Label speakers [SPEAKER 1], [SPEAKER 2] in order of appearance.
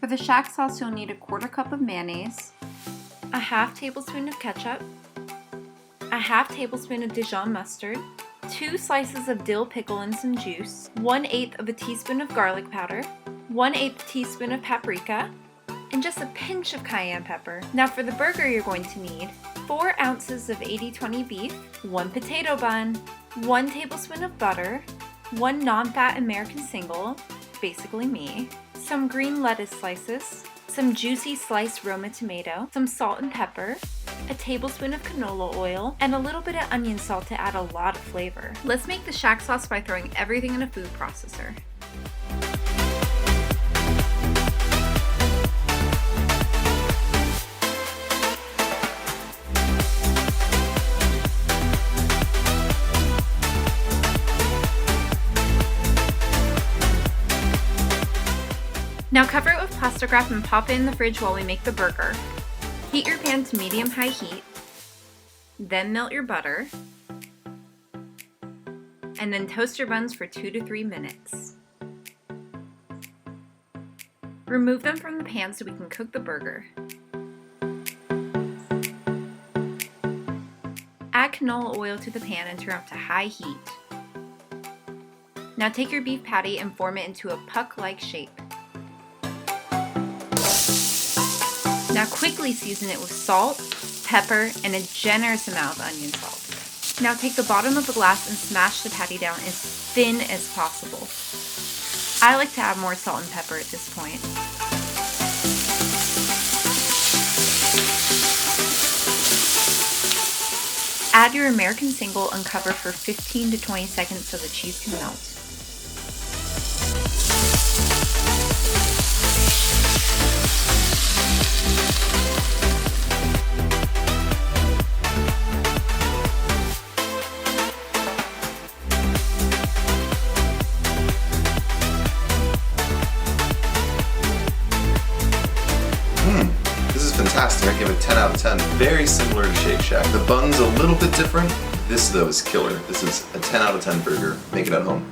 [SPEAKER 1] For the Shack sauce, you'll need a 1/4 cup of mayonnaise,
[SPEAKER 2] a 1/2 tablespoon of ketchup, a 1/2 tablespoon of Dijon Mustard, 2 slices of dill pickle and some juice, 1/8 of a teaspoon of garlic powder, 1/8 teaspoon of paprika, and just a pinch of cayenne pepper. Now for the burger, you're going to need 4 ounces of 80/20 beef, 1 potato bun, 1 tablespoon of butter, 1 non-fat American single, basically me, some green lettuce slices, some juicy sliced Roma tomato, some salt and pepper, a tablespoon of canola oil, and a little bit of onion salt to add a lot of flavor. Let's make the Shack sauce by throwing everything in a food processor. Now cover it with plastic wrap and pop it in the fridge while we make the burger. Heat your pan to medium-high heat, then melt your butter, and then toast your buns for 2 to 3 minutes. Remove them from the pan so we can cook the burger. Add canola oil to the pan and turn up to high heat. Now take your beef patty and form it into a puck-like shape. Now quickly season it with salt, pepper, and a generous amount of onion salt. Now take the bottom of the glass and smash the patty down as thin as possible. I like to add more salt and pepper at this point. Add your American single and cover for 15 to 20 seconds so the cheese can melt.
[SPEAKER 3] Fantastic. I give it 10 out of 10. Very similar to Shake Shack. The bun's a little bit different. This though is killer. This is a 10 out of 10 burger. Make it at home.